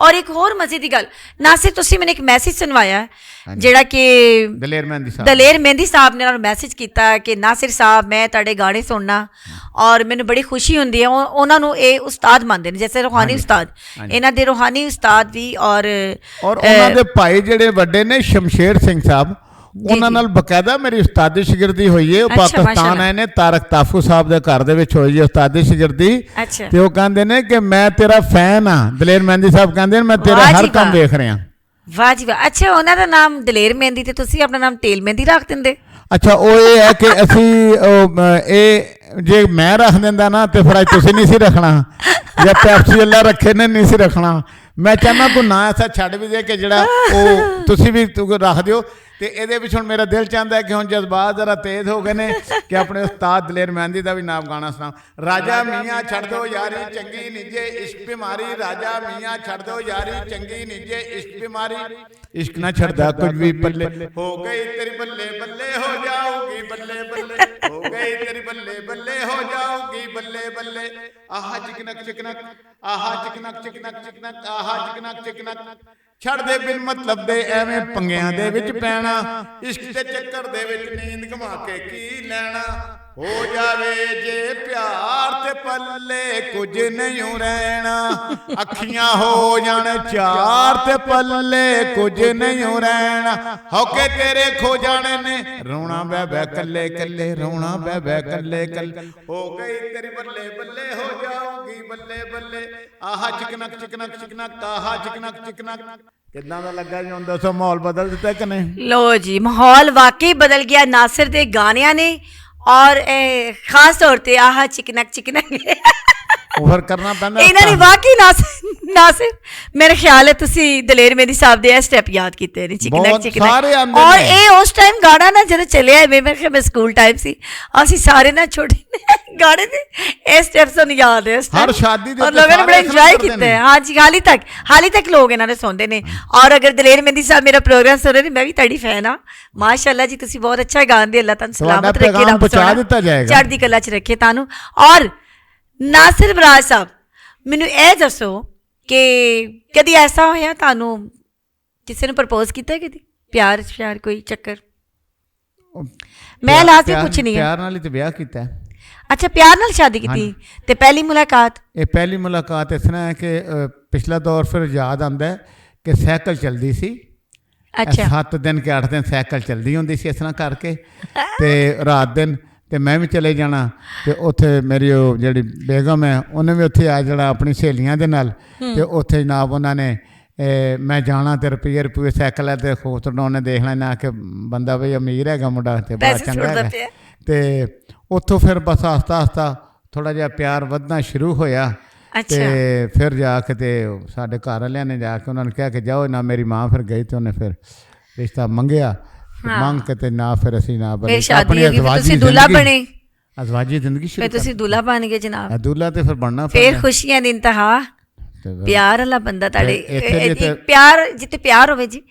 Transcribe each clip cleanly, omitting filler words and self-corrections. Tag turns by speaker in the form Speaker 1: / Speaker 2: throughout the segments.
Speaker 1: ਔਰ ਇੱਕ ਹੋਰ ਮਜ਼ੇ ਦੀ ਗੱਲ, ਨਾਸਿਰ ਤੁਸੀਂ ਮੈਨੂੰ ਇੱਕ ਮੈਸੇਜ ਸੁਣਵਾਇਆ ਜਿਹੜਾ ਕਿ ਦਲੇਰ ਮਹਿੰਦੀ ਸਾਹਿਬ ਨੇ ਮੈਸੇਜ ਕੀਤਾ ਕਿ ਨਾਸਿਰ ਸਾਹਿਬ ਮੈਂ ਤੁਹਾਡੇ ਗਾਣੇ ਸੁਣਨਾ ਔਰ ਮੈਨੂੰ ਬੜੀ ਖੁਸ਼ੀ ਹੁੰਦੀ ਹੈ। ਉਹਨਾਂ ਨੂੰ ਇਹ ਉਸਤਾਦ ਮੰਨਦੇ ਨੇ ਜੈਸੇ ਰੂਹਾਨੀ ਉਸਤਾਦ, ਇਹਨਾਂ ਦੇ ਰੂਹਾਨੀ ਉਸਤਾਦ ਵੀ ਔਰ
Speaker 2: ਉਹਨਾਂ ਦੇ ਭਾਈ ਜਿਹੜੇ ਵੱਡੇ ਨੇ ਸ਼ਮਸ਼ੇਰ ਸਿੰਘ ਸਾਹਿਬ, ਉਹਨਾਂ ਨਾਲ ਬਕਾਇਦਾ ਮੇਰੀ ਉਸਤਾਦੀ ਸ਼ਾਗਿਰਦੀ ਹੋਈ ਹੈ। ਉਹ ਪਾਕਿਸਤਾਨ ਆਏ ਨੇ, ਤਾਰਕ ਤਾਫੂ ਸਾਹਿਬ ਦੇ ਘਰ ਦੇ ਵਿੱਚ ਹੋਈ ਹੈ ਉਸਤਾਦੀ ਸ਼ਾਗਿਰਦੀ। ਤੇ ਉਹ ਕਹਿੰਦੇ ਨੇ ਕਿ ਮੈਂ ਤੇਰਾ ਫੈਨ ਹਾਂ। ਦਲੇਰ ਮਹਿੰਦੀ ਸਾਹਿਬ ਕਹਿੰਦੇ ਨੇ ਮੈਂ ਤੇਰਾ ਹਰ ਕੰਮ ਵੇਖ ਰਿਹਾ।
Speaker 1: ਵਾਹ ਜੀ ਵਾਹ। ਅੱਛਾ, ਉਹਨਾਂ ਦਾ ਨਾਮ ਦਲੇਰ ਮਹਿੰਦੀ ਤੇ ਤੁਸੀਂ ਆਪਣਾ ਨਾਮ ਤੇਲ ਮਹਿੰਦੀ ਰੱਖ ਦਿੰਦੇ?
Speaker 2: ਅੱਛਾ, ਉਹ ਇਹ ਹੈ ਕਿ ਅਸੀਂ ਇਹ ਜੇ ਮੈਂ ਰੱਖ ਦਿੰਦਾ ਨਾ ਤੇ ਫਿਰ ਅੱਜ ਤੁਸੀਂ ਨਹੀਂ ਸੀ ਰੱਖਣਾ, ਜਾਂ ਪੈਪਸੀ ਅੱਲਾ ਰੱਖੇ ਨੇ ਨਹੀਂ ਸੀ ਰੱਖਣਾ। ਮੈਂ ਚਾਹੁੰਦਾ ਤੂੰ ਨਾ ਐਸਾ ਛੱਡ ਵੀ ਦੇ ਕਿ ਜਿਹੜਾ ਉਹ ਤੁਸੀਂ ਵੀ ਰੱਖ ਦਿਓ। ਤੇ ਇਹਦੇ ਵਿੱਚ ਹੁਣ ਮੇਰਾ ਦਿਲ ਚਾਹੁੰਦਾ ਹੈ ਕਿ ਹੁਣ ਜਜ਼ਬਾਤ ਜ਼ਰਾ ਤੇਜ਼ ਹੋ ਗਏ ਨੇ ਕਿ ਆਪਣੇ ਉਸਤਾਦ ਦਲੇਰ ਮਹਿੰਦੀ ਦਾ ਵੀ ਨਾਮ ਗਾਣਾ ਸੁਣਾ। ਰਾਜਾ ਮੀਆਂ ਛੱਡ ਦੋ ਯਾਰੀ ਚੰਗੀ ਨਿੱਜੇ ਇਸ਼ਕ ਬਿਮਾਰੀ, ਰਾਜਾ ਮੀਆਂ ਛੱਡ ਦੋ ਯਾਰੀ ਚੰਗੀ ਨਿੱਜੇ ਇਸ਼ਕ ਬਿਮਾਰੀ, ਇਸ਼ਕ ਨਾ ਛੱਡਦਾ ਕੁਝ ਵੀ ਪੱਲੇ, ਹੋ ਗਈ ਤੇਰੀ ਬੱਲੇ ਬੱਲੇ ਹੋ ਜਾਊਗੀ ਬੱਲੇ ਬੱਲੇ, ਹੋ ਗਈ ਤੇਰੀ ਬੱਲੇ ਬੱਲੇ ਹੋ ਜਾਊਗੀ ਬੱਲੇ ਬੱਲੇ, ਆਹਾ ਚਿਕਨਕ ਚਿਕਨਕ, ਆਹਾ ਚਿਕਨਕ ਚਿਕਨਕ ਚਿਕਨਕ, ਆਹਾ ਚਿਕਨਕ ਚਿਕਨਕ, ਛੱਡ ਦੇ ਬਿਨ ਮਤਲਬ ਦੇ ਐਵੇਂ ਪੰਗਿਆਂ ਦੇ ਵਿੱਚ ਪੈਣਾ, ਇਸ਼ਕ ਦੇ ਚੱਕਰ ਦੇ ਵਿੱਚ ਨੀਂਦ ਘੁਮਾ ਕੇ ਕੀ ਲੈਣਾ, ਹੋ ਜਾਵੇ ਜੇ ਪਿਆਰ ਤੇ ਪੱਲੇ ਕੁਝ ਨਹੀਂ ਰਹਿਣਾ, ਅੱਖੀਆਂ ਹੋ ਜਾਣ ਚਾਰ ਤੇ ਪੱਲੇ ਕੁਝ ਨਹੀਂ ਰਹਿਣਾ, ਹੌਕੇ ਤੇਰੇ ਖੋ ਜਾਣੇ ਨੇ ਰੋਣਾ ਬਹਿ ਬਹਿ ਕੱਲੇ ਕੱਲੇ, ਰੋਣਾ ਬਹਿ ਬਹਿ ਕੱਲੇ ਕੱਲੇ, ਹੋ ਗਈ ਤੇਰੀ ਬੱਲੇ ਬੱਲੇ ਹੋ ਜਾਊਗੀ ਬੱਲੇ ਬੱਲੇ, ਆਹਾ ਚਿਕਨਕ ਚਿਕਨਕ ਚਿਕਨਕ, ਆਹਾ ਚਿਕਨਕ ਚਿਕਨਕ। ਕਿੱਦਾਂ ਦਾ ਲੱਗਾ ਜੀ? ਹੁਣ ਦੱਸੋ, ਮਾਹੌਲ ਬਦਲ ਦਿੱਤਾ ਕਿ ਨਹੀਂ?
Speaker 1: ਲੋ ਜੀ, ਮਾਹੌਲ ਵਾਕਈ ਬਦਲ ਗਿਆ ਨਾਸਿਰ ਦੇ ਗਾਣਿਆਂ ਨੇ ਔਰ ਖਾਸ ਤੌਰ ਤੇ ਆਹ ਚਿਕਨਕ ਚਿਕਨਕ
Speaker 2: ਓਵਰ ਕਰਨਾ ਪੈਂਦਾ
Speaker 1: ਇਹਨਾਂ ਨੇ ਵਾਕਈ ਨਾਸਿਰ ਮੇਰੇ ਖਿਆਲ ਹੈ ਤੁਸੀਂ ਦਲੇਰ ਮਹਿੰਦੀ ਸਾਹਿਬ ਦੇ ਇਹ ਸਟੈਪ ਯਾਦ ਕੀਤੇ ਨੇ, ਚਿਕਨਕ ਚਿਕਨਕ। ਔਰ ਇਹ ਉਸ ਟਾਈਮ ਗਾਣਾ ਨਾ ਜਦੋਂ ਚੱਲਿਆ ਮੈਂ ਸਕੂਲ ਟਾਈਮ ਸੀ, ਅਸੀਂ ਸਾਰੇ ਨਾ ਛੋਟੇ ਗਾਣੇ ਦੇ ਇਹ ਸਟੈਪਸ ਨੂੰ ਯਾਦ ਹੈ
Speaker 2: ਹਰ ਸ਼ਾਦੀ ਦੇ,
Speaker 1: ਔਰ ਲੋਕਾਂ ਨੇ ਬੜਾ ਇੰਜੋਏ ਕੀਤਾ ਹੈ। ਹਾਂਜੀ, ਹਾਲੀ ਤੱਕ ਲੋਕ ਇਹਨਾਂ ਦੇ ਸੁਣਦੇ ਨੇ। ਔਰ ਅਗਰ ਦਲੇਰ ਮਹਿੰਦੀ ਸਾਹਿਬ ਮੇਰਾ ਪ੍ਰੋਗਰਾਮ ਸੁਣ ਰਹੇ ਨੇ, ਮੈਂ ਵੀ ਤੁਹਾਡੀ ਫੈਨ ਹਾਂ। ਮਾਸ਼ਾਅੱਲਾ ਜੀ, ਤੁਸੀਂ ਬਹੁਤ ਅੱਛਾ ਗਾਉਂਦੇ, ਅੱਲਾਹ ਤੁਹਾਨੂੰ ਸਲਾਮਤ ਰੱਖੇ,
Speaker 2: ਪਹੁੰਚਾ ਦਿੱਤਾ ਜਾਏਗਾ,
Speaker 1: ਚੜ੍ਹਦੀ ਕਲਾ 'ਚ ਰੱਖੇ ਤੁਹਾਨੂੰ। ਔਰ ਨਾਸਿਰ ਬਰਾਜ ਸਾਹਿਬ, ਮੈਨੂੰ ਇਹ ਦੱਸੋ ਕਿ ਕਦੀ ਐਸਾ ਹੋਇਆ ਤੁਹਾਨੂੰ ਕਿਸੇ ਨੂੰ ਪ੍ਰਪੋਜ਼ ਕੀਤਾ, ਕਦੀ ਪਿਆਰ ਸ਼ਿਆਰ ਕੋਈ ਚੱਕਰ? ਮੈਂ ਲਾਜ਼ਮੀ ਪੁੱਛਣੀ ਹੈ।
Speaker 2: ਪਿਆਰ ਨਾਲ ਹੀ ਤੇ ਵਿਆਹ ਕੀਤਾ।
Speaker 1: ਅੱਛਾ, ਪਿਆਰ ਨਾਲ ਸ਼ਾਦੀ ਕੀਤੀ। ਤੇ ਪਹਿਲੀ ਮੁਲਾਕਾਤ?
Speaker 2: ਇਹ ਪਹਿਲੀ ਮੁਲਾਕਾਤ ਇਸ ਤਰ੍ਹਾਂ ਹੈ ਕਿ ਪਿਛਲਾ ਦੌਰ ਫਿਰ ਯਾਦ ਆਉਂਦਾ ਹੈ ਕਿ ਸਾਈਕਲ ਚੱਲਦੀ ਸੀ। ਅੱਛਾ, 7 ਦਿਨ ਕਿ 8 ਦਿਨ ਸਾਈਕਲ ਚੱਲਦੀ ਹੁੰਦੀ ਸੀ ਇਸ ਤਰ੍ਹਾਂ ਕਰਕੇ, ਤੇ ਰਾਤ ਦਿਨ ਤੇ ਮੈਂ ਵੀ ਚਲੇ ਜਾਣਾ। ਤੇ ਉੱਥੇ ਮੇਰੀ ਉਹ ਜਿਹੜੀ ਬੇਗਮ ਹੈ ਉਹਨੇ ਵੀ ਉੱਥੇ ਆ ਜਾਣਾ ਆਪਣੀ ਸਹੇਲੀਆਂ ਦੇ ਨਾਲ, ਤੇ ਉੱਥੇ ਜਨਾਬ ਉਹਨਾਂ ਨੇ ਮੈਂ ਜਾਣਾ ਤੇ ਰੁਪਏ ਸਾਈਕਲ ਹੈ ਤੇ ਖੁਸ਼ ਉਹਨੇ ਦੇਖ ਲੈਣਾ ਕਿ ਬੰਦਾ ਬਈ ਅਮੀਰ ਹੈਗਾ ਮੁੰਡਾ ਤੇ ਬੜਾ ਚੰਗਾ ਹੈਗਾ। ਤੇ ਉੱਥੋਂ ਫਿਰ ਬਸ ਆਸਤਾ ਆਸਤਾ ਥੋੜ੍ਹਾ ਜਿਹਾ ਪਿਆਰ ਵੱਧਣਾ ਸ਼ੁਰੂ ਹੋਇਆ। ਤੇ ਫਿਰ ਜਾ ਕੇ ਤੇ ਸਾਡੇ ਘਰ ਵਾਲਿਆਂ ਨੇ ਜਾ ਕੇ ਉਹਨਾਂ ਨੂੰ ਕਿਹਾ ਕਿ ਜਾਓ ਨਾ। ਮੇਰੀ ਮਾਂ ਫਿਰ ਗਈ ਤੇ ਉਹਨੇ ਫਿਰ ਰਿਸ਼ਤਾ ਮੰਗਿਆ, ਮੰਗ ਕੇ ਤੇ ਨਾ ਫਿਰ ਅਸੀਂ ਨਾ ਬਣੇ ਆਪਣੀ ਅਜ਼ਵਾਜੀ ਜ਼ਿੰਦਗੀ ਸ਼ੁਰੂ।
Speaker 1: ਤੁਸੀਂ ਦੁੱਲਾ ਬਣ ਗਏ ਜਨਾਬ?
Speaker 2: ਦੁੱਲਾ ਤੇ ਫਿਰ ਬਣਨਾ
Speaker 1: ਫਿਰ ਖੁਸ਼ੀਆਂ ਦੀ ਇੰਤਹਾ, ਪਿਆਰ ਵਾਲਾ ਬੰਦਾ ਤੁਹਾਡੇ। ਪਿਆਰ ਜਿੱਥੇ ਪਿਆਰ ਹੋਵੇ ਜੀ,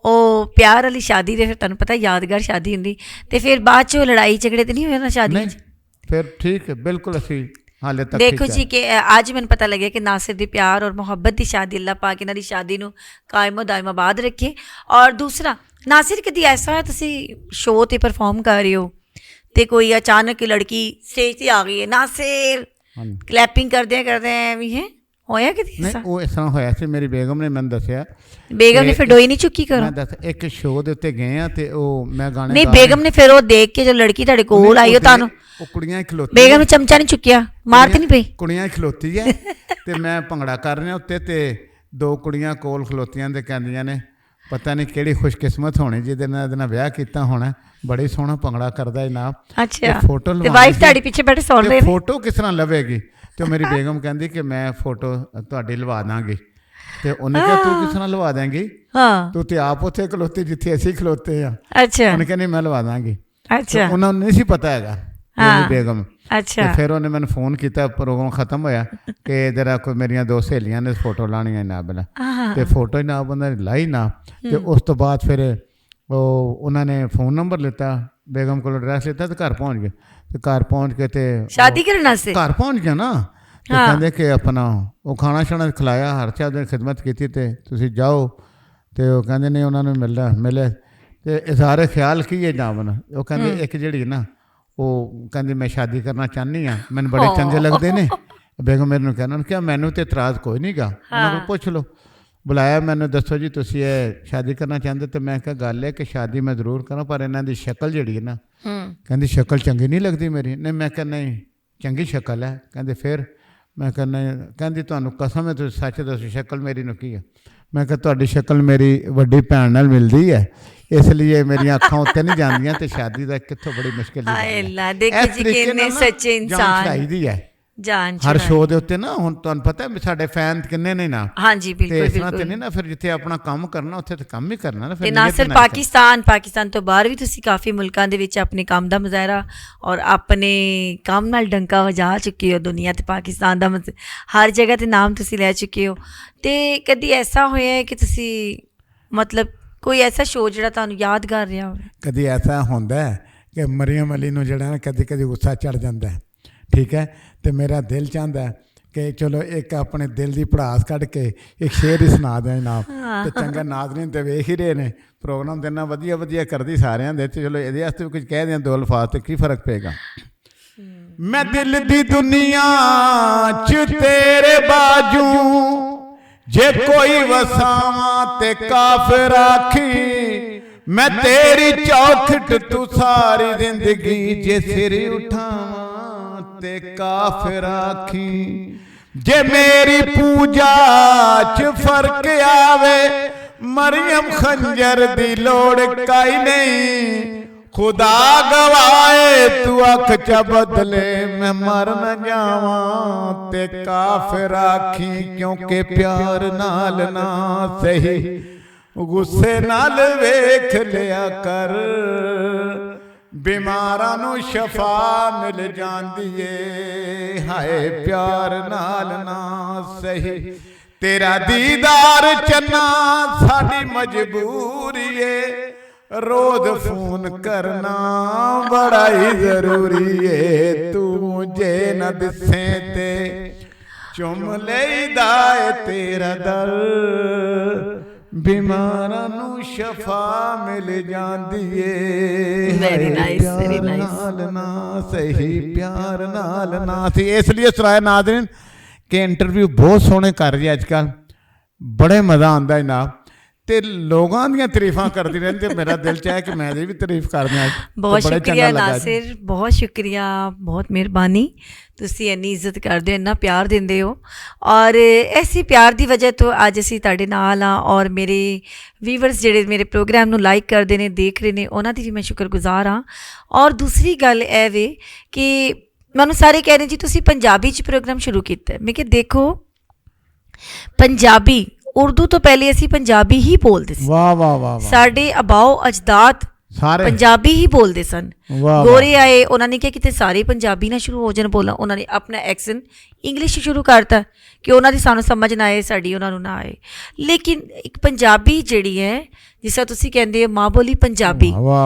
Speaker 1: ਉਹ ਪਿਆਰ ਵਾਲੀ ਸ਼ਾਦੀ ਦੇ ਫਿਰ ਤੁਹਾਨੂੰ ਪਤਾ ਯਾਦਗਾਰ ਸ਼ਾਦੀ ਹੁੰਦੀ। ਤੇ ਫਿਰ ਬਾਅਦ 'ਚ ਲੜਾਈ ਝਗੜੇ ਤੇ ਨਹੀਂ ਹੋਏ ਨਾ ਸ਼ਾਦੀ 'ਚ?
Speaker 2: ਫਿਰ ਠੀਕ ਹੈ, ਬਿਲਕੁਲ। ਅਸੀਂ ਹਾਲੇ ਤੱਕ
Speaker 1: ਦੇਖੋ ਜੀ ਕਿ ਅੱਜ ਮੈਨੂੰ ਪਤਾ ਲੱਗਿਆ ਕਿ ਨਾਸਿਰ ਦੀ ਪਿਆਰ ਔਰ ਮੁਹੱਬਤ ਦੀ ਸ਼ਾਦੀ, ਅੱਲਾਹ ਪਾਕ ਇਹਨਾਂ ਦੀ ਸ਼ਾਦੀ ਨੂੰ ਕਾਇਮੋ ਦਾਇਮ ਆਬਾਦ ਰੱਖੇ। ਔਰ ਦੂਸਰਾ, ਨਾਸਿਰ ਕਦੀ ਐਸਾ ਹੋਇਆ ਤੁਸੀਂ ਸ਼ੋਅ 'ਤੇ ਪਰਫਾਰਮ ਕਰ ਰਹੇ ਹੋ ਤੇ ਕੋਈ ਅਚਾਨਕ ਲੜਕੀ ਸਟੇਜ 'ਤੇ ਆ ਗਈ ਹੈ, ਨਾਸਿਰ ਕਲੈਪਿੰਗ ਕਰਦੇ ਵੀ ਹੈ, ਹੋਇਆ ਕਦੀ?
Speaker 2: ਨਹੀਂ, ਉਹ ਇਸ ਤਰ੍ਹਾਂ ਹੋਇਆ ਸੀ। ਮੇਰੀ ਬੇਗਮ ਨੇ ਮੈਨੂੰ ਦੱਸਿਆ।
Speaker 1: ਬੇਗਮ ਨੇ ਫਿਰ ਡੋਈ ਨਹੀਂ ਚੁੱਕੀ ਕਰੋ?
Speaker 2: ਮੈਂ ਦੱਸ, ਇੱਕ ਸ਼ੋਅ ਦੇ ਉੱਤੇ ਗਏ ਆ ਤੇ ਉਹ ਮੈਂ ਗਾਣੇ
Speaker 1: ਨਹੀਂ, ਬੇਗਮ ਨੇ ਫਿਰ ਉਹ ਦੇਖ ਕੇ ਜੋ ਲੜਕੀ ਤੁਹਾਡੇ ਕੋਲ ਆਈ ਉਹ ਤੁਹਾਨੂੰ,
Speaker 2: ਉਹ ਕੁੜੀਆਂ ਹੀ ਖਲੋਤੀ,
Speaker 1: ਬੇਗਮ ਨੇ ਚਮਚਾ ਨਹੀਂ ਚੁੱਕਿਆ, ਮਾਰ ਤੇ ਨਹੀਂ ਪਈ?
Speaker 2: ਕੁੜੀਆਂ ਹੀ ਖਲੋਤੀ ਹੈ ਤੇ ਮੈਂ ਭੰਗੜਾ ਕਰ ਰਿਹਾ ਉੱਤੇ, ਤੇ 2 ਕੁੜੀਆਂ ਕੋਲ ਖਲੋਤੀਆਂ ਤੇ ਕਹਿੰਦੀਆਂ ਨੇ ਪਤਾ ਨਹੀਂ ਕਿਹੜੀ ਖੁਸ਼ਕਿਸਮਤ ਹੋਣੀ ਜਿਹਦੇ ਨਾਲ ਇਹਦੇ ਨਾਲ ਵਿਆਹ ਕੀਤਾ ਹੋਣਾ, ਬੜੀ ਸੋਹਣਾ ਭੰਗੜਾ ਕਰਦਾ ਜਨਾਬ।
Speaker 1: ਅੱਛਾ,
Speaker 2: ਫੋਟੋ
Speaker 1: ਤੇ ਵਾਈਫ ਤੁਹਾਡੀ ਪਿੱਛੇ ਬੈਠੇ ਸੁਣ ਰਹੇ ਨੇ,
Speaker 2: ਫੋਟੋ ਕਿਸ ਤਰ੍ਹਾਂ ਲਵੇਗੀ? ਤੇ ਮੇਰੀ ਬੇਗਮ ਕਹਿੰਦੀ ਕਿ ਮੈਂ ਫੋਟੋ ਤੁਹਾਡੀ ਲਵਾ ਦਾਂਗੀ। ਤੇ ਉਹਨੇ ਕਿਹਾ ਤੂੰ ਕਿਸ ਤਰ੍ਹਾਂ ਲਵਾ ਦੇਂਗੀ? ਹਾਂ, ਤੂੰ ਤੇ ਆਪ ਉੱਥੇ ਖਲੋਤੀ ਜਿੱਥੇ ਅਸੀਂ ਖਲੋਤੇ ਆ।
Speaker 1: ਅੱਛਾ,
Speaker 2: ਉਹਨੇ ਕਹਿੰਦੀ ਮੈਂ ਲਵਾ ਦਾਂਗੀ।
Speaker 1: ਅੱਛਾ,
Speaker 2: ਉਹਨਾਂ ਨੂੰ ਨਹੀਂ ਸੀ ਪਤਾ ਹੈਗਾ ਮੇਰੀ ਬੇਗਮ।
Speaker 1: ਅੱਛਾ,
Speaker 2: ਫਿਰ ਉਹਨੇ ਮੈਨੂੰ ਫੋਨ ਕੀਤਾ, ਪ੍ਰੋਗਰਾਮ ਖਤਮ ਹੋਇਆ ਕਿ ਜਰਾ ਕੋਈ ਮੇਰੀਆਂ 2 ਸਹੇਲੀਆਂ ਨੇ ਫੋਟੋ ਲਾਉਣੀਆਂ ਨਾ ਬਣਾ, ਤੇ ਫੋਟੋ ਹੀ ਨਾ ਬੰਦਾ ਲਾਈ ਨਾ। ਤੇ ਉਸ ਤੋਂ ਬਾਅਦ ਫਿਰ ਉਹਨਾਂ ਨੇ ਫੋਨ ਨੰਬਰ ਲਿੱਤਾ, ਬੇਗਮ ਕੋਲ ਐਡਰੈਸ ਲਿੱਤਾ, ਤੇ ਘਰ ਪਹੁੰਚ ਗਏ। ਤੇ ਘਰ ਪਹੁੰਚ ਕੇ ਤੇ
Speaker 1: ਸ਼ਾਦੀ ਕਰਨ ਵਾਸਤੇ
Speaker 2: ਘਰ ਪਹੁੰਚ ਗਿਆ ਨਾ। ਤੇ ਕਹਿੰਦੇ ਕਿ ਆਪਣਾ ਉਹ ਖਾਣਾ ਛਾਣਾ ਖਿਲਾਇਆ, ਹਰ ਚਾਹ ਦਿਨ ਖਿਦਮਤ ਕੀਤੀ ਤੇ ਤੁਸੀਂ ਜਾਓ। ਤੇ ਉਹ ਕਹਿੰਦੇ ਨਹੀਂ ਉਹਨਾਂ ਨੂੰ ਮਿਲੇ ਤੇ ਇਹ ਸਾਰੇ ਖਿਆਲ ਕੀ ਹੈ ਜਾਵਨ। ਉਹ ਕਹਿੰਦੇ ਇੱਕ ਜਿਹੜੀ ਨਾ ਉਹ ਕਹਿੰਦੀ ਮੈਂ ਸ਼ਾਦੀ ਕਰਨਾ ਚਾਹੁੰਦੀ ਹਾਂ, ਮੈਨੂੰ ਬੜੇ ਚੰਗੇ ਲੱਗਦੇ ਨੇ। ਬੇਗਮ ਮੇਰੇ ਨੂੰ ਕਹਿੰਦਾ ਕਿ ਮੈਨੂੰ ਤੇ ਇਤਰਾਜ਼ ਕੋਈ ਨਹੀਂ ਗਾ, ਉਹਨਾਂ ਨੂੰ ਪੁੱਛ ਲਓ। ਬੁਲਾਇਆ, ਮੈਨੂੰ ਦੱਸੋ ਜੀ ਤੁਸੀਂ ਇਹ ਸ਼ਾਦੀ ਕਰਨਾ ਚਾਹੁੰਦੇ। ਤੇ ਮੈਂ ਕਿਹਾ ਗੱਲ ਹੈ ਕਿ ਸ਼ਾਦੀ ਮੈਂ ਜ਼ਰੂਰ ਕਰਾਂ, ਪਰ ਇਹਨਾਂ ਦੀ ਸ਼ਕਲ ਜਿਹੜੀ ਹੈ ਨਾ, ਕਹਿੰਦੀ ਸ਼ਕਲ ਚੰਗੀ ਨਹੀਂ ਲੱਗਦੀ ਮੇਰੀ। ਨਹੀਂ, ਮੈਂ ਕਿਹਾ ਨਹੀਂ ਚੰਗੀ ਸ਼ਕਲ ਹੈ। ਕਹਿੰਦੇ ਫਿਰ? ਮੈਂ ਕਿਹਾ ਨਹੀਂ। ਕਹਿੰਦੀ ਤੁਹਾਨੂੰ ਕਸਮ ਹੈ ਤੁਸੀਂ ਸੱਚ ਦੱਸੋ ਸ਼ਕਲ ਮੇਰੀ ਨੂੰ ਕੀ ਹੈ। ਮੈਂ ਕਿਹਾ ਤੁਹਾਡੀ ਸ਼ਕਲ ਮੇਰੀ ਵੱਡੀ ਭੈਣ ਨਾਲ ਮਿਲਦੀ ਹੈ, ਇਸ ਲਈ ਮੇਰੀਆਂ ਅੱਖਾਂ ਉੱਤੇ ਨਹੀਂ ਜਾਂਦੀਆਂ ਤੇ ਸ਼ਾਦੀ ਦਾ ਕਿੱਥੋਂ ਬੜੀ ਮੁਸ਼ਕਿਲ ਚਾਹੀਦੀ ਹੈ ਹਰ ਸ਼ੋਅ ਦੇ ਉੱਤੇ ਨਾ। ਹੁਣ ਤੁਹਾਨੂੰ ਪਤਾ ਸਾਡੇ ਫੈਨ ਕਿੰਨੇ ਨੇ ਨਾ।
Speaker 1: ਹਾਂਜੀ ਬਿਲਕੁਲ
Speaker 2: ਇਸ ਤਰ੍ਹਾਂ ਤੇ ਨਹੀਂ ਨਾ, ਫਿਰ ਜਿੱਥੇ ਆਪਣਾ ਕੰਮ ਕਰਨਾ ਉੱਥੇ ਤਾਂ ਕੰਮ ਹੀ ਕਰਨਾ ਨਾ।
Speaker 1: ਤੇ ਨਾ ਸਿਰਫ ਪਾਕਿਸਤਾਨ ਤੋਂ ਬਾਹਰ ਵੀ ਤੁਸੀਂ ਕਾਫੀ ਮੁਲਕਾਂ ਦੇ ਵਿੱਚ ਆਪਣੇ ਕੰਮ ਦਾ ਮੁਜ਼ਾਹਰਾ ਔਰ ਆਪਣੇ ਕੰਮ ਨਾਲ ਡੰਕਾ ਵਜਾ ਚੁੱਕੇ ਹੋ ਦੁਨੀਆ ਤੇ ਪਾਕਿਸਤਾਨ ਦਾ ਹਰ ਜਗ੍ਹਾ ਤੇ ਨਾਮ ਤੁਸੀਂ ਲੈ ਚੁੱਕੇ ਹੋ। ਤੇ ਕਦੀ ਐਸਾ ਹੋਇਆ ਹੈ ਕਿ ਤੁਸੀਂ ਮਤਲਬ ਕੋਈ ਐਸਾ ਸ਼ੋਅ ਜਿਹੜਾ ਤੁਹਾਨੂੰ ਯਾਦਗਾਰ ਰਿਹਾ ਹੋਵੇ?
Speaker 2: ਕਦੀ ਐਸਾ ਹੁੰਦਾ ਕਿ ਮਰੀਮ ਅਲੀ ਨੂੰ ਜਿਹੜਾ ਨਾ ਕਦੀ ਗੁੱਸਾ ਚੜ ਜਾਂਦਾ, ਠੀਕ ਹੈ, ਤੇ ਮੇਰਾ ਦਿਲ ਚਾਹੁੰਦਾ ਕਿ ਚਲੋ ਇੱਕ ਆਪਣੇ ਦਿਲ ਦੀ ਭੜਾਸ ਕੱਢ ਕੇ ਇੱਕ ਸ਼ੇਰ ਹੀ ਸੁਣਾ ਦਿਆਂ ਜਨਾਬ। ਤੇ ਚੰਗਾ ਨਾਜ਼ਰੀਨ ਤੇ ਵੇਖ ਹੀ ਰਹੇ ਨੇ ਪ੍ਰੋਗਰਾਮ ਦੇ ਨਾਲ ਵਧੀਆ ਕਰਦੀ ਸਾਰਿਆਂ ਦੇ, ਤੇ ਚਲੋ ਇਹਦੇ ਵਾਸਤੇ ਵੀ ਕੁਝ ਕਹਿ ਦਿਆਂ ਦੋ ਅਲਫਾਜ਼ ਤੇ ਕੀ ਫਰਕ ਪਏਗਾ। ਮੈਂ ਦਿਲ ਦੀ ਦੁਨੀਆ 'ਚ ਤੇਰੇ ਬਾਜੂ ਜੇ ਕੋਈ ਵਸਾਵਾਂ ਤੇ ਕਾਫਰ ਆਖੀ, ਮੈਂ ਤੇਰੀ ਚੌਖਟ ਤੂੰ ਸਾਰੀ ਜ਼ਿੰਦਗੀ ਜੇ ਸਿਰ ਉਠਾਵਾਂ ਤੇ ਕਾਫਰ ਆਖੀ। ਜੇ ਮੇਰੀ ਪੂਜਾ 'ਚ ਫਰਕ ਆਵੇ ਮਰੀਮ ਖੰਜਰ ਦੀ ਲੋੜ ਕਾਈ ਨਹੀਂ, खुदा गवाए तू अख च बदले मैं मर न जावां ते काफिर आखी, क्योंकि प्यार नाल ना सही गुस्से नाल वेख लिया कर, बीमारां नूं शफा मिल जांदी ए हाय प्यार नाल ना सही। तेरा दीदार चन्ना साडी मजबूरी ए, रोज फोन करना बड़ा ही जरूरी है, तू मुझे न दिसे ते चुम लेदा है तेरा दर, बीमारां नूं शफा मिल जांदी है प्यार नाल ना सही प्यार नाल ना सही। इसलिए सुनाया नाज़रीन कि इंटरव्यू बहुत सोहने कर रही अजकल, बड़े मज़ा आंदा है जनाब, ਤੇ ਲੋਕਾਂ ਦੀਆਂ ਤਾਰੀਫਾਂ ਕਰਦੀ ਰਹਿੰਦੀ। ਮੇਰਾ ਦਿਲ ਚਾਹੇ ਕਿ ਮੈਂ ਇਹਦੀ ਵੀ ਤਾਰੀਫ ਕਰਦਾ।
Speaker 1: ਬਹੁਤ ਸ਼ੁਕਰੀਆ ਨਾਸਿਰ, ਬਹੁਤ ਸ਼ੁਕਰੀਆ, ਬਹੁਤ ਮਿਹਰਬਾਨੀ। ਤੁਸੀਂ ਇੰਨੀ ਇੱਜ਼ਤ ਕਰਦੇ ਹੋ, ਇੰਨਾ ਪਿਆਰ ਦਿੰਦੇ ਹੋ, ਔਰ ਐਸੀ ਪਿਆਰ ਦੀ ਵਜ੍ਹਾ ਤੋਂ ਅੱਜ ਅਸੀਂ ਤੁਹਾਡੇ ਨਾਲ ਹਾਂ। ਔਰ ਮੇਰੇ ਵੀਵਰਸ ਜਿਹੜੇ ਮੇਰੇ ਪ੍ਰੋਗਰਾਮ ਨੂੰ ਲਾਈਕ ਕਰਦੇ ਨੇ, ਦੇਖ ਰਹੇ ਨੇ, ਉਹਨਾਂ ਦੀ ਵੀ ਮੈਂ ਸ਼ੁਕਰਗੁਜ਼ਾਰ ਹਾਂ। ਔਰ ਦੂਸਰੀ ਗੱਲ ਇਹ ਵੇ ਕਿ ਮੈਨੂੰ ਸਾਰੇ ਕਹਿ ਰਹੇ ਜੀ ਤੁਸੀਂ ਪੰਜਾਬੀ 'ਚ ਪ੍ਰੋਗਰਾਮ ਸ਼ੁਰੂ ਕੀਤਾ। ਮੈਂ ਕਿਹਾ ਦੇਖੋ ਪੰਜਾਬੀ ਉਰਦੂ ਤੋਂ ਪਹਿਲੇ ਅਸੀਂ ਪੰਜਾਬੀ ਹੀ ਬੋਲਦੇ ਸੀ।
Speaker 2: ਵਾਹ ਵਾਹ ਵਾਹ।
Speaker 1: ਸਾਡੇ ਅਬਾਓ ਅਜਦਾਦ ਸਾਰੇ ਪੰਜਾਬੀ ਹੀ ਬੋਲਦੇ ਸਨ। ਗੋਰੇ ਆਏ, ਉਹਨਾਂ ਨੇ ਕਿਹਾ ਕਿਤੇ ਸਾਰੇ ਪੰਜਾਬੀ ਨਾ ਸ਼ੁਰੂ ਹੋ ਜਾਣ ਬੋਲਣਾ। ਉਹਨਾਂ ਨੇ ਆਪਣਾ ਐਕਸੈਂਟ ਇੰਗਲਿਸ਼ ਸ਼ੁਰੂ ਕਰਤਾ ਕਿ ਉਹਨਾਂ ਦੀ ਸਾਨੂੰ ਸਮਝ ਨਾ ਆਏ, ਸਾਡੀ ਉਹਨਾਂ ਨੂੰ ਨਾ ਆਏ। ਲੇਕਿਨ ਇੱਕ ਪੰਜਾਬੀ ਜਿਹੜੀ ਹੈ, ਜਿਸ ਤਰ੍ਹਾਂ ਤੁਸੀਂ ਕਹਿੰਦੇ ਹੋ ਮਾਂ ਬੋਲੀ ਪੰਜਾਬੀ,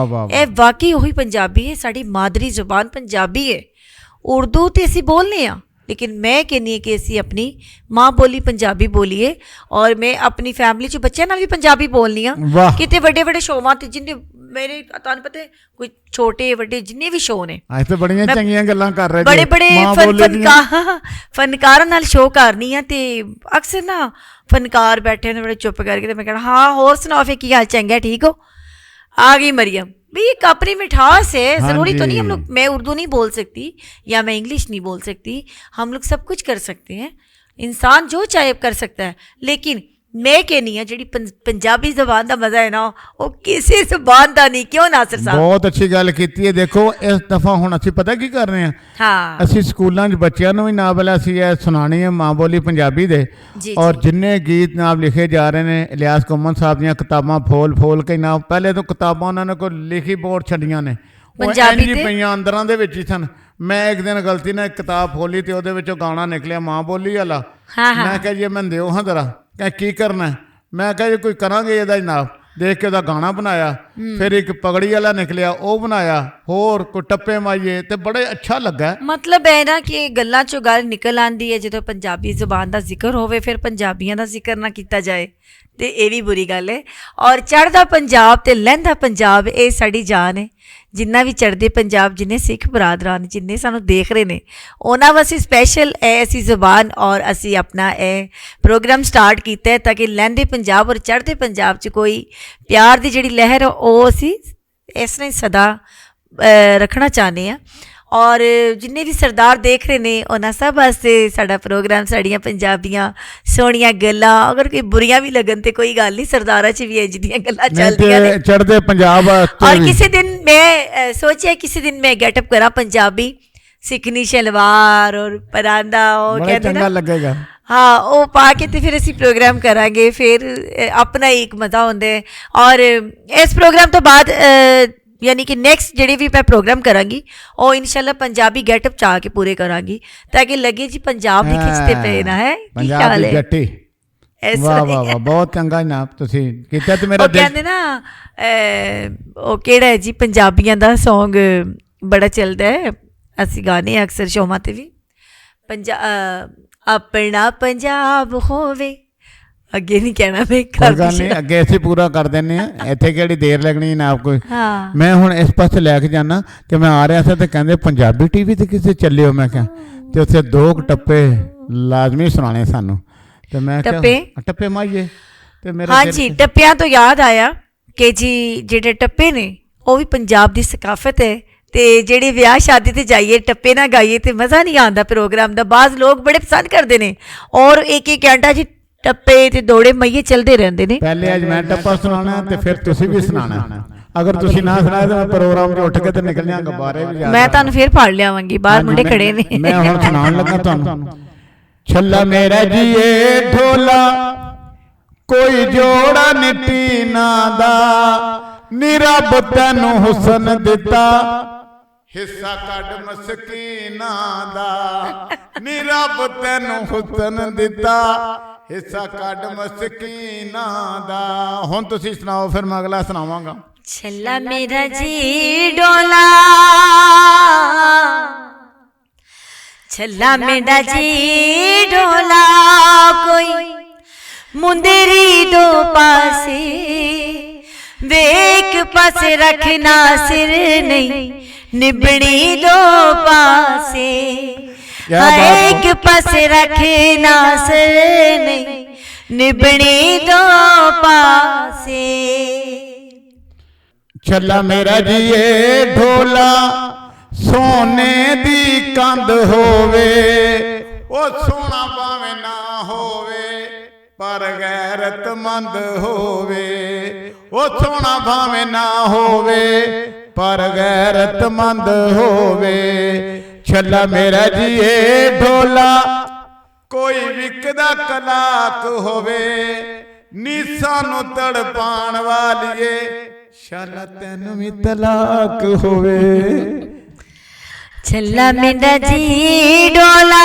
Speaker 1: ਇਹ ਵਾਕਈ ਉਹੀ ਪੰਜਾਬੀ ਹੈ। ਸਾਡੀ ਮਾਦਰੀ ਜ਼ੁਬਾਨ ਪੰਜਾਬੀ ਹੈ। ਉਰਦੂ ਤੇ ਅਸੀਂ ਬੋਲਦੇ ਹਾਂ, लेकिन मैं कहनी है कि असी अपनी माँ बोली पंजाबी बोलीए। और मैं अपनी फैमिली च बच्चों नाल भी पंजाबी बोलनी हाँ। किते वड्डे वड्डे शोवां ते जिन्ने मेरे तुहानूं पता है कोई छोटे वड्डे जिन्ने भी शो ने,
Speaker 2: अज तो बड़ियां चंगियां गल्लां कर रहे,
Speaker 1: बड़े बड़े फनकारां नाल शो करनी आ। ते अक्सर ना फनकार बैठे ने बड़े चुप करके, ते मैं कहना हाँ होर सुनाओ फिर की हाल, चंगा ठीक हो? आ गई मरियम भी। एक अपनी मिठास है, ज़रूरी तो नहीं हम लोग, मैं उर्दू नहीं बोल सकती या मैं इंग्लिश नहीं बोल सकती, हम लोग सब कुछ कर सकते हैं। इंसान जो चाहे कर सकता है। लेकिन मैं कहनी है जी पंजाबी ज़बान का मज़ा है ना, वो किसी ज़बान का नहीं। क्यों नासिर साहब? बहुत
Speaker 2: अच्छी गल की है। देखो इस दफ़ा हुण असीं पता की कर रहे हैं,
Speaker 1: हाँ
Speaker 2: असीं स्कूलों बच्चों भी नावल असीं सुनानी है माँ बोली पंजाबी दे। और जिन्ने गीत नाम लिखे जा रहे हैं, इलियास कुमन साहब दी किताबां फोल के नाम, पहले तो किताबां उन्होंने कोई लिखी बोर्ड छड्डियां ने पंजाबी पईयां अंदरां दे विच ही सन। मैं एक दिन गलती ने किताब खोली तो ਉਹਦੇ ਵਿੱਚੋਂ गाना निकलिया माँ बोली वाला। मैं कहा जी मैं दिओ हाँ जरा, कह की करना है? मैं कहा जी कोई करांगे ਇਹਦਾ जनाब। देख के ਉਹਦਾ गाना बनाया। फिर एक पगड़ी वाला निकलिया, वो बनाया। ਹੋਰ ਕੋਈ ਟੱਪੇ ਮਾਈਏ ਤੇ ਬੜੇ ਅੱਛਾ ਲੱਗਾ।
Speaker 1: ਮਤਲਬ ਹੈ ਨਾ ਕਿ ਗੱਲਾਂ ਚੋਂ ਗੱਲ ਨਿਕਲ ਆਉਂਦੀ ਹੈ, ਜਦੋਂ ਪੰਜਾਬੀ ਜ਼ੁਬਾਨ ਦਾ ਜ਼ਿਕਰ ਹੋਵੇ ਫਿਰ ਪੰਜਾਬੀਆਂ ਦਾ ਜ਼ਿਕਰ ਨਾ ਕੀਤਾ ਜਾਏ ਤੇ ਇਹ ਵੀ ਬੁਰੀ ਗੱਲ ਹੈ। ਔਰ ਚੜ੍ਹਦਾ ਪੰਜਾਬ ਤੇ ਲਹਿੰਦਾ ਪੰਜਾਬ ਇਹ ਸਾਡੀ ਜਾਨ ਹੈ। ਜਿੰਨਾ ਵੀ ਚੜ੍ਹਦੇ ਪੰਜਾਬ, ਜਿੰਨੇ ਸਿੱਖ ਬਰਾਦਰਾਨ, ਜਿੰਨੇ ਸਾਨੂੰ ਦੇਖ ਰਹੇ ਨੇ, ਉਹਨਾਂ ਵਾਸਤੇ ਸਪੈਸ਼ਲ ਇਹ ਅਸੀਂ ਜ਼ੁਬਾਨ ਔਰ ਅਸੀਂ ਆਪਣਾ ਇਹ ਪ੍ਰੋਗਰਾਮ ਸਟਾਰਟ ਕੀਤਾ ਹੈ ਤਾਂ ਕਿ ਲਹਿੰਦੇ ਪੰਜਾਬ ਔਰ ਚੜ੍ਹਦੇ ਪੰਜਾਬ 'ਚ ਕੋਈ ਪਿਆਰ ਦੀ ਜਿਹੜੀ ਲਹਿਰ ਉਹ ਅਸੀਂ ਇਸ ਤਰ੍ਹਾਂ ਹੀ ਸਦਾ ਰੱਖਣਾ ਚਾਹੁੰਦੇ ਹਾਂ। ਔਰ ਜਿੰਨੇ ਵੀ ਸਰਦਾਰ ਦੇਖ ਰਹੇ ਨੇ ਉਹਨਾਂ ਸਭ ਵਾਸਤੇ ਸਾਡਾ ਪ੍ਰੋਗਰਾਮ, ਸਾਡੀਆਂ ਪੰਜਾਬੀਆਂ ਸੋਹਣੀਆਂ ਗੱਲਾਂ, ਅਗਰ ਕੋਈ ਬੁਰੀਆਂ ਵੀ ਲੱਗਣ ਤੇ ਕੋਈ ਗੱਲ ਨਹੀਂ, ਸਰਦਾਰਾਂ 'ਚ ਵੀ ਇੰਝ ਦੀਆਂ ਗੱਲਾਂ ਚੱਲਦੀਆਂ ਨੇ
Speaker 2: ਚੜ੍ਹਦੇ ਪੰਜਾਬ।
Speaker 1: ਔਰ ਕਿਸੇ ਦਿਨ ਮੈਂ ਸੋਚਿਆ ਕਿਸੇ ਦਿਨ ਮੈਂ ਗੈਟਅਪ ਕਰਾਂ ਪੰਜਾਬੀ, ਸਿੱਖਣੀ ਸ਼ਲਵਾਰ ਔਰ ਪਰਾਂਦਾ, ਉਹ ਕਹਿੰਦੇ ਨਾ
Speaker 2: ਲੱਗੇਗਾ,
Speaker 1: ਹਾਂ, ਉਹ ਪਾ ਕੇ ਤੇ ਫਿਰ ਅਸੀਂ ਪ੍ਰੋਗਰਾਮ ਕਰਾਂਗੇ। ਫਿਰ ਆਪਣਾ ਹੀ ਇੱਕ ਮਜ਼ਾ ਹੁੰਦਾ ਹੈ। ਔਰ ਇਸ ਪ੍ਰੋਗਰਾਮ ਤੋਂ ਬਾਅਦ ਯਾਨੀ ਕਿ ਨੈਕਸਟ ਜਿਹੜੇ ਵੀ ਮੈਂ ਪ੍ਰੋਗਰਾਮ ਕਰਾਂਗੀ ਉਹ ਇਨਸ਼ਾਅੱਲਾ ਪੰਜਾਬੀ ਗੈਟਅਪ ਚਾਹ ਕੇ ਪੂਰੇ ਕਰਾਂਗੀ ਤਾਂ ਕਿ ਲੱਗੇ ਜੀ ਪੰਜਾਬ ਦੀ ਖਿੱਚਦੇ ਪਏ ਨਾ ਹੈ।
Speaker 2: ਪੰਜਾਬ ਦੀ ਜੱਟੀ, ਵਾਹ ਵਾਹ ਵਾਹ, ਬਹੁਤ ਚੰਗਾ ਜਨਾਬ ਤੁਸੀਂ ਕੀਤਾ। ਤੇ ਮੇਰਾ
Speaker 1: ਕਹਿੰਦੇ ਨਾ ਉਹ ਕਿਹੜਾ ਹੈ ਜੀ, ਪੰਜਾਬੀਆਂ ਦਾ ਸੌਂਗ ਬੜਾ ਚੱਲਦਾ ਹੈ, ਅਸੀਂ ਗਾਣੇ ਅਕਸਰ ਸ਼ੋਅਾਂ 'ਤੇ ਵੀ, ਆਪਣਾ ਪੰਜਾਬ ਹੋਵੇ, ਅੱਗੇ ਨਹੀਂ ਕਹਿਣਾ ਮੈਂ
Speaker 2: ਗੱਲ ਨਹੀਂ, ਅੱਗੇ ਅਸੀਂ ਪੂਰਾ ਕਰ ਦਿੰਦੇ ਹਾਂ, ਇੱਥੇ ਕਿਹੜੀ ਦੇਰ ਲੱਗਣੀ ਨਾ ਕੋਈ। ਮੈਂ ਹੁਣ ਇਸ ਪਾਸੇ ਲੈ ਕੇ ਜਾਣਾ ਕਿ ਮੈਂ ਆ ਰਿਹਾ ਸੀ ਤੇ ਕਹਿੰਦੇ ਪੰਜਾਬੀ ਟੀਵੀ ਤੇ ਕਿਸੇ ਚੱਲਿਓ, ਮੈਂ ਕਿਹਾ ਤੇ ਉੱਥੇ 2 ਟੱਪੇ ਲਾਜ਼ਮੀ ਸੁਣਾਣੇ ਸਾਨੂੰ, ਤੇ ਮੈਂ ਟੱਪੇ ਮਾਈਏ ਤੇ ਮੇਰਾ
Speaker 1: ਹਾਂਜੀ। ਟੱਪਿਆਂ ਤੋਂ ਯਾਦ ਆਇਆ ਕਿ ਜੀ ਜਿਹੜੇ ਟੱਪੇ ਨੇ ਉਹ ਵੀ ਪੰਜਾਬ ਦੀ ਸਕਾਫਤ ਹੈ, ਤੇ ਜਿਹੜੇ ਵਿਆਹ ਸ਼ਾਦੀ ਤੇ ਜਾਈਏ ਟੱਪੇ ਨਾ ਗਾਈਏ ਤੇ ਮਜ਼ਾ ਨਹੀਂ ਆਉਂਦਾ ਪ੍ਰੋਗਰਾਮ ਦਾ। ਬਾਜ਼ ਲੋਕ ਬੜੇ ਪਸੰਦ ਕਰਦੇ ਨੇ ਔਰ ਇੱਕ ਘੰਟਾ ਜੀ ਟੱਪੇ ਤੇ ਦੌੜੇ ਮਈਏ ਚੱਲਦੇ ਰਹਿੰਦੇ ਨੇ।
Speaker 2: ਪਹਿਲੇ ਅੱਜ ਮੈਂ ਟੱਪਾ ਸੁਣਾਉਣਾ ਤੇ ਫਿਰ ਤੁਸੀਂ ਵੀ ਸੁਣਾਉਣਾ, ਅਗਰ ਤੁਸੀਂ ਨਾ ਸੁਣਾਇਆ ਤਾਂ ਮੈਂ ਪ੍ਰੋਗਰਾਮ 'ਚ ਉੱਠ ਕੇ ਤੇ ਨਿਕਲ ਜਾਵਾਂਗਾ ਬਾਹਰੇ ਵੀ।
Speaker 1: ਮੈਂ ਤੁਹਾਨੂੰ ਫਿਰ ਫੜ ਲਿਆਵਾਂਗੀ, ਬਾਹਰ ਮੁੰਡੇ ਖੜੇ ਨੇ।
Speaker 2: ਮੈਂ ਹੁਣ ਸੁਣਾਉਣ ਲੱਗਾ ਤੁਹਾਨੂੰ। ਛੱਲਾ ਮੇਰਾ ਜੀਏ ਢੋਲਾ ਕੋਈ ਜੋੜਾ ਨਿੱਟੀ ਨਾ ਦਾ, ਨੀ ਰੱਬ ਤੈਨੂੰ ਹੁਸਨ ਦਿੱਤਾ ਹਿੱਸਾ ਕੱਢ ਮਸਕੀਨਾਂ ਦਾ, ਨੀ ਰੱਬ ਤੈਨੂੰ ਹੁਸਨ ਦਿੱਤਾ ਹਿੱਸਾ ਕੱਢ ਮਸਕੀਨਾਂ ਦਾ। ਹੁਣ ਤੁਸੀਂ ਸੁਣਾਓ, ਫਿਰ ਮੈਂ ਅਗਲਾ ਸੁਣਾਵਾਂਗਾ।
Speaker 1: ਛੱਲਾ ਮੇਰਾ ਜੀ ਡੋਲਾ, ਛੱਲਾ ਮੇਰਾ ਜੀ ਡੋਲਾ ਕੋਈ ਮੁੰਦਰੀ ਦੋ ਪਾਸੇ, ਵੇਖ ਪਾਸੇ ਰੱਖਣਾ ਸਿਰ ਨਹੀਂ ਨਿਬੜੀ ਦੋ ਪਾਸੇ, ਇੱਕ ਪਾਸੇ ਰੱਖਣਾ ਸਿਰ ਨਹੀਂ ਨਿਬੜੀ ਦੋ ਪਾਸੇ।
Speaker 2: ਛੱਲਾ ਮੇਰਾ ਜੀਏ ਢੋਲਾ ਸੋਨੇ ਦੀ ਕੰਧ ਹੋਵੇ, ਉਹ ਸੋਹਣਾ ਭਾਵੇਂ ਨਾ ਹੋਵੇ ਪਰ ਗੈਰਤਮੰਦ ਹੋਵੇ, ਉਹ ਸੋਹਣਾ ਭਾਵੇਂ ਨਾ ਹੋਵੇ ਪਰ ਗੈਰਤਮੰਦ ਹੋਵੇ। ਛੱਲਾ ਮੇਰਾ ਜੀਏ ਢੋਲਾ ਕੋਈ ਵਿਕਦਾ ਕਲਾਕ ਹੋਵੇ, ਨੀ ਸਾਨੂੰ ਤੜਪਾਣ ਵਾਲੀਏ ਸ਼ਾਲਾ ਤੈਨੂੰ ਵੀ ਤਲਾਕ ਹੋਵੇ।
Speaker 1: ਛੱਲਾ ਮੇਰਾ ਜੀ ਡੋਲਾ,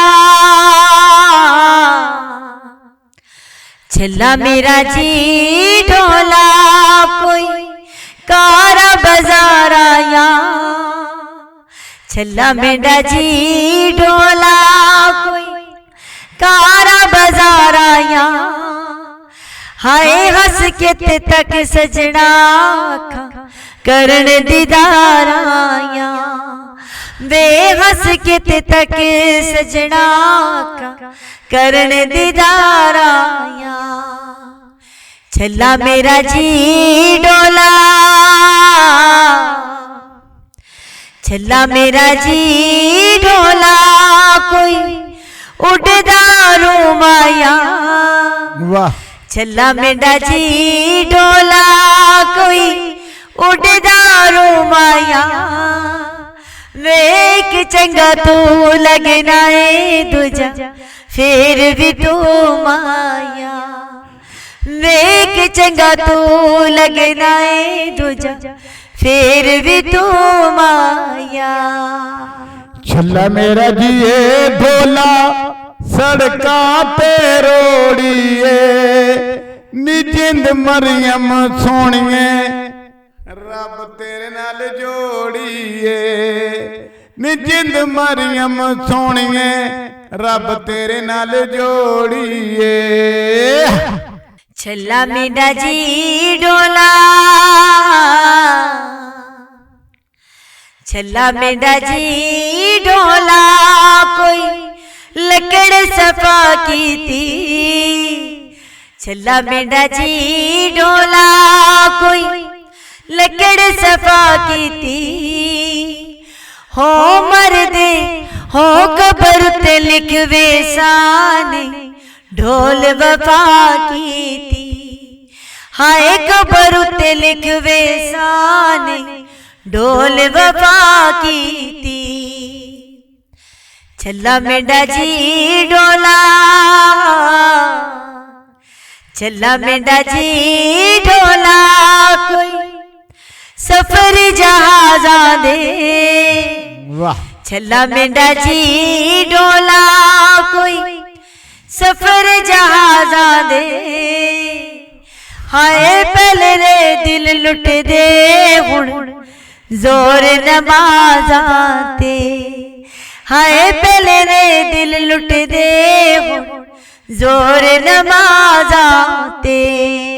Speaker 1: ਛੱਲਾ ਮੇਰਾ ਜੀ ਡੋਲਾ ਕੋਈ ਕਾਰਾ ਬਾਜ਼ਾਰ ਆਇਆ, ਛੱਲਾ ਮੇਰਾ ਜੀ ਡੋਲਾ ਕੋਈ ਕਾਰਾ ਬਾਜ਼ਾਰ ਆਇਆ, ਹਾਏ ਹੱਸ ਕੇ ਤੇ ਤੱਕ ਸਜਣਾ ਅੱਖਾਂ ਕਰਨ ਦੀਦਾਰ ਆਇਆ, ਵੇ ਹੱਸ ਕੇ ਤੇ ਤੱਕ ਸਜਣਾ ਅੱਖਾਂ ਕਰਨ ਦੀਦਾਰ ਆਇਆ। ਛੱਲਾ ਮੇਰਾ ਜੀ ਡੋਲਾ, ਛੱਲਾ ਮੇਰਾ ਜੀ ਡੋਲਾ ਕੋਈ ਉੱਡਦਾ ਰੁਮਾਇਆ,
Speaker 2: ਵਾਹ।
Speaker 1: ਛੱਲਾ ਮੇਰਾ ਜੀ ਡੋਲਾ ਕੋਈ ਉੱਡਦਾ ਰੁਮਾਇਆ, ਵੇਖ ਚੰਗਾ ਤੂੰ ਲੱਗਣਾ ਏ ਦੂਜਾ ਫੇਰ ਵੀ ਤੂੰ ਮਾਇਆ, ਵੇਖ ਚੰਗਾ ਤੂੰ ਲੱਗਣਾ ਏ ਦੂਜਾ ਫੇਰ ਵੀ ਤੂੰ ਮਾਇਆ।
Speaker 2: ਛੱਲਾ ਮੇਰਾ ਜੀਏ ਢੋਲਾ ਸੜਕਾਂ ਤੇ ਰੋੜੀਏ, ਨੀ ਜਿੰਦ ਮਰੀਮ ਸੋਹਣੀਏ ਰੱਬ ਤੇਰੇ ਨਾਲ ਜੋੜੀਏ ਨੀ ਜਿੰਦ ਮਰੀਮ ਸੋਹਣੀਏ ਰੱਬ ਤੇਰੇ ਨਾਲ ਜੋੜੀਏ
Speaker 1: छल्ला मेरा जी डोला छल्ला मेरा जी डोला कोई लकड़ सफा की थी छल्ला मेरा जी डोला कोई लकड़ सफा की थी हो मर्दे हो कबर ते लिखवे साने ढोल वफा की थी हाय कबर ते लिखवे साने ढोल वफा की थी छल्ला मेरा जी डोला छल्ला मेरा जी डोला कोई सफर जहाजा दे
Speaker 2: वाह
Speaker 1: छल्ला मेरा जी डोला कोई सफर जहाजा दे हाय पहले रे दिल लुट दे हुण जोर नमाज़ा ते हाय पहले रे दिल लुट दे हुण जोर नमाज़ा ते